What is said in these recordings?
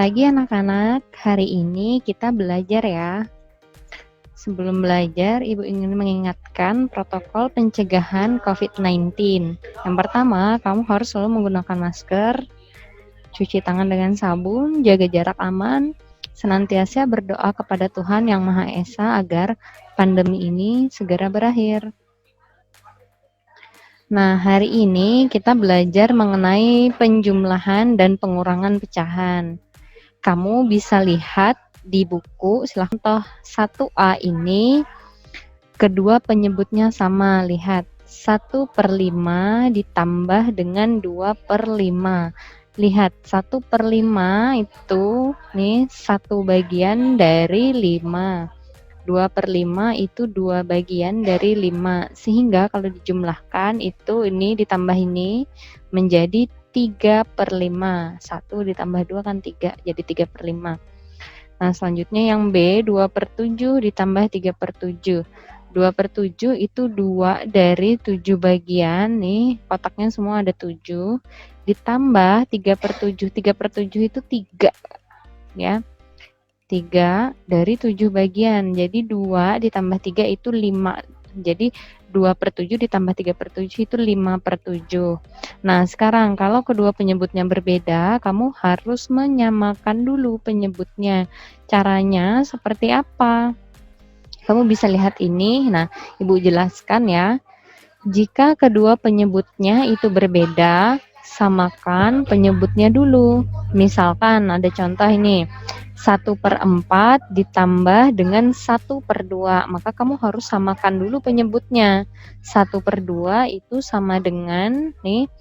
pagi anak-anak, hari ini kita belajar ya. Sebelum belajar, Ibu ingin mengingatkan protokol pencegahan COVID-19. Yang pertama, kamu harus selalu menggunakan masker, cuci tangan dengan sabun, jaga jarak aman, senantiasa berdoa kepada Tuhan Yang Maha Esa agar pandemi ini segera berakhir. Nah, hari ini kita belajar mengenai penjumlahan dan pengurangan pecahan. Kamu bisa lihat di buku, silahkan toh 1A ini, kedua penyebutnya sama, lihat 1/5 ditambah dengan 2/5. Lihat 1/5 itu nih 1 bagian dari 5. 2/5 itu 2 bagian dari 5, sehingga kalau dijumlahkan itu ini ditambah ini menjadi 3/5. 1 ditambah 2 kan 3, jadi 3/5. Nah, selanjutnya yang B, 2/7 ditambah 3/7. 2/7 itu 2 dari 7 bagian, nih kotaknya semua ada 7, ditambah 3/7. 3/7 itu 3, ya. 3 dari 7 bagian, jadi 2 ditambah 3 itu 5, jadi 2/7 ditambah 3/7 itu 5/7. Nah, sekarang kalau kedua penyebutnya berbeda, kamu harus menyamakan dulu penyebutnya. Caranya seperti apa? Kamu bisa lihat ini, nah Ibu jelaskan ya. Jika kedua penyebutnya itu berbeda, samakan penyebutnya dulu. Misalkan ada contoh ini, 1/4 ditambah dengan 1/2, maka kamu harus samakan dulu penyebutnya. 1/2 itu sama dengan, nih,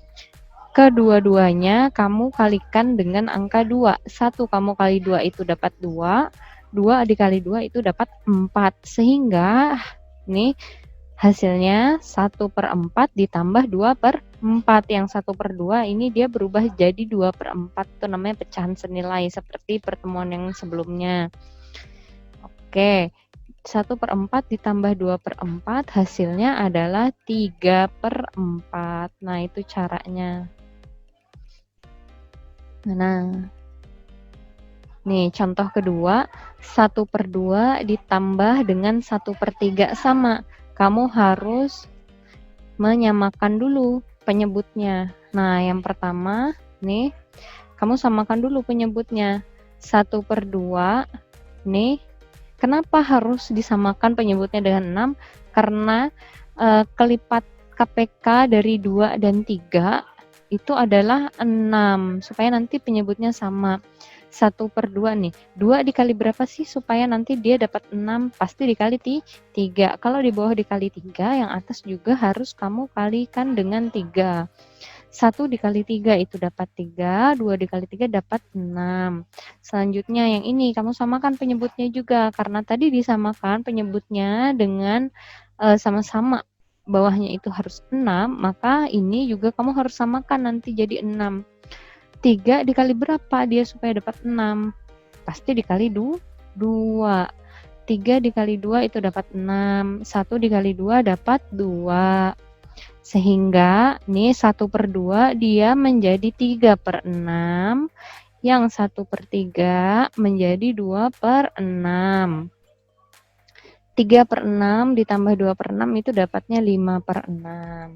kedua-duanya kamu kalikan dengan angka 2. 1 kamu kali 2 itu dapat 2, 2 dikali 2 itu dapat 4, sehingga nih hasilnya 1/4 ditambah 2/4. Yang 1/2 ini dia berubah jadi 2/4. Itu namanya pecahan senilai seperti pertemuan yang sebelumnya. Oke, 1/4 ditambah 2/4 hasilnya adalah 3/4. Nah, itu caranya. Nah, nih contoh kedua, 1/2 ditambah dengan 1/3 sama. Kamu harus menyamakan dulu penyebutnya. Nah, yang pertama nih, kamu samakan dulu penyebutnya. 1/2 nih, kenapa harus disamakan penyebutnya dengan 6? Karena kelipat KPK dari 2 dan 3 itu adalah 6, supaya nanti penyebutnya sama. 1/2 nih, 2 dikali berapa sih supaya nanti dia dapat 6? Pasti dikali 3. Kalau di bawah dikali 3, yang atas juga harus kamu kalikan dengan 3. 1 dikali 3 itu dapat 3, 2 dikali 3 dapat 6. Selanjutnya yang ini, kamu samakan penyebutnya juga, karena tadi disamakan penyebutnya dengan sama-sama bawahnya itu harus 6, maka ini juga kamu harus samakan nanti jadi 6. 3 dikali berapa dia supaya dapat 6? Pasti dikali 2. 3 dikali 2 itu dapat 6. 1 dikali 2 dapat 2. Sehingga nih 1/2 dia menjadi 3/6. Yang 1/3 menjadi 2/6. 3/6 ditambah 2/6 itu dapatnya 5/6.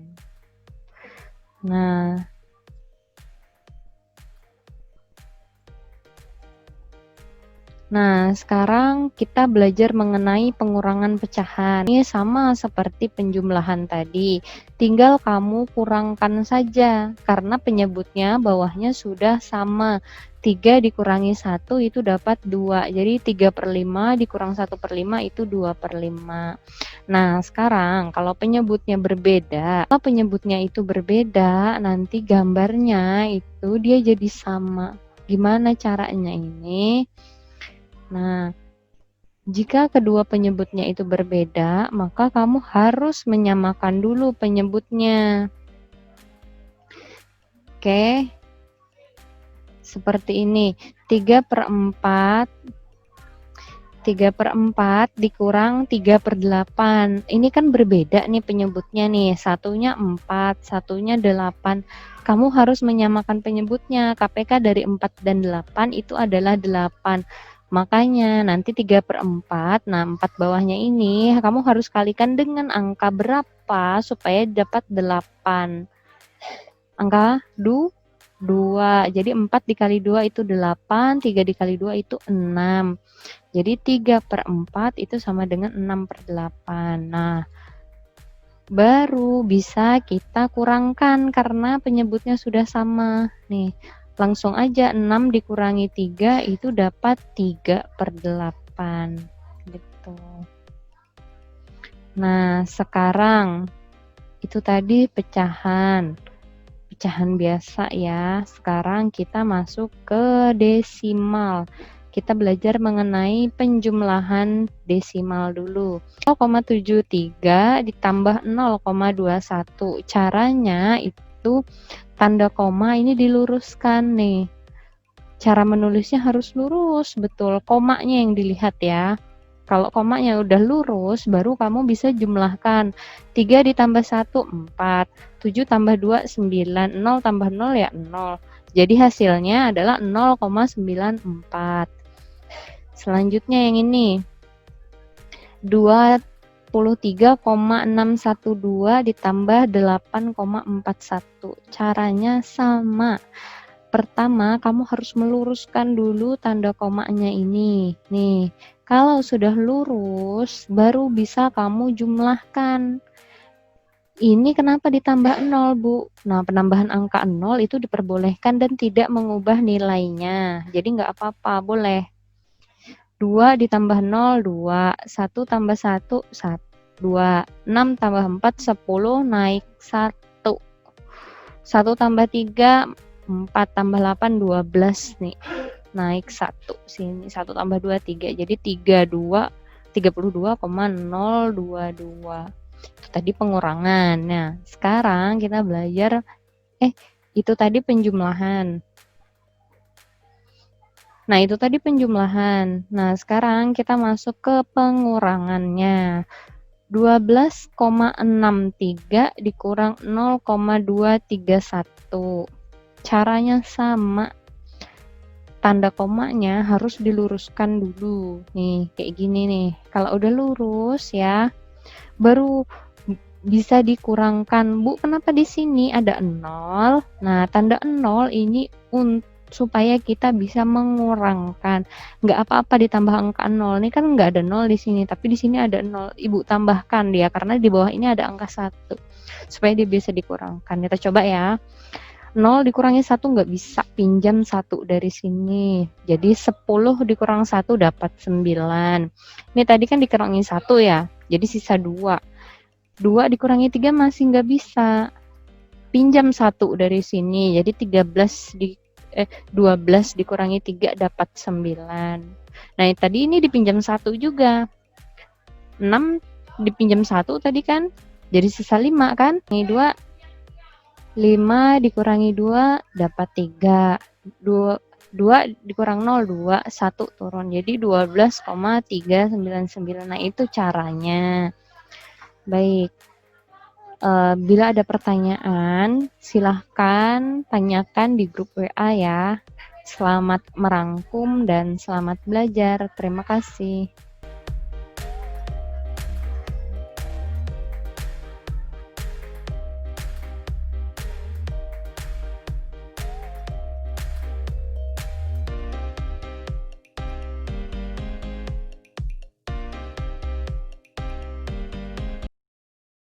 Nah, sekarang kita belajar mengenai pengurangan pecahan. Ini sama seperti penjumlahan tadi, tinggal kamu kurangkan saja, karena penyebutnya bawahnya sudah sama. 3 dikurangi 1 itu dapat 2, jadi 3/5 dikurang 1/5 itu 2/5. Nah, sekarang kalau penyebutnya berbeda, nanti gambarnya itu dia jadi sama. Gimana caranya ini? Nah, jika kedua penyebutnya itu berbeda, maka kamu harus menyamakan dulu penyebutnya. Oke, seperti ini, 3/4 3/4 dikurang 3/8. Ini kan berbeda nih penyebutnya nih. Satunya 4, satunya 8. Kamu harus menyamakan penyebutnya. KPK dari 4 dan 8 itu adalah 8. Makanya nanti 3/4. Nah, 4 bawahnya ini kamu harus kalikan dengan angka berapa supaya dapat 8. Angka 2. Jadi 4 dikali 2 itu 8, 3 dikali 2 itu 6. Jadi 3/4 itu sama dengan 6/8. Nah, baru bisa kita kurangkan karena penyebutnya sudah sama. Nih, langsung aja 6 dikurangi 3 itu dapat 3/8. Gitu. Nah, sekarang itu tadi pecahan biasa ya. Sekarang kita masuk ke desimal. Kita belajar mengenai penjumlahan desimal dulu. 0,73 ditambah 0,21. Caranya itu tanda koma ini diluruskan nih. Cara menulisnya harus lurus, betul. Komanya yang dilihat ya. Kalau komanya udah lurus, baru kamu bisa jumlahkan. 3 ditambah 1, 4. 7 tambah 2, 9. 0 tambah 0 ya 0. Jadi hasilnya adalah 0,94. Selanjutnya yang ini. 23,612 ditambah 8,41. Caranya sama. Pertama, kamu harus meluruskan dulu tanda komanya ini. Nih, kalau sudah lurus, baru bisa kamu jumlahkan. Ini kenapa ditambah 0, Bu? Nah, penambahan angka 0 itu diperbolehkan dan tidak mengubah nilainya. Jadi nggak apa-apa, boleh. 2 ditambah 0, 2. 1 tambah 1, 2. 6 tambah 4, 10, naik 1. 1 tambah 3, 4 tambah 8, 12 nih. Naik 1 sini. 1 tambah 2, 3. Jadi 32,022. Itu tadi pengurangan. Nah, sekarang kita belajar itu tadi penjumlahan. Nah, itu tadi penjumlahan. Nah, sekarang kita masuk ke pengurangannya. 12,63 dikurang 0,231. Caranya sama. Tanda komanya harus diluruskan dulu. Nih, kayak gini nih. Kalau udah lurus ya, baru bisa dikurangkan. Bu, kenapa di sini ada 0? Nah, tanda 0 ini supaya kita bisa mengurangkan. Nggak apa-apa ditambah angka 0. Ini kan nggak ada 0 di sini, tapi di sini ada 0. Ibu tambahkan dia karena di bawah ini ada angka 1. Supaya dia bisa dikurangkan. Kita coba ya. 0 dikurangi 1 nggak bisa, pinjam 1 dari sini. Jadi 10 dikurang 1 dapat 9. Ini tadi kan dikurangi 1 ya, jadi sisa 2. 2 dikurangi 3 masih nggak bisa. Pinjam 1 dari sini, jadi 12 dikurangi 3 dapat 9. Nah, tadi ini dipinjam 1 juga. 6 dipinjam 1 tadi kan, jadi sisa 5 kan. Ini 2. 5 dikurangi 2 dapat 3. 2 dikurang 0, 2, 1 turun. Jadi 12,399. Nah, itu caranya. Baik. Bila ada pertanyaan, silahkan tanyakan di grup WA ya. Selamat merangkum dan selamat belajar. Terima kasih.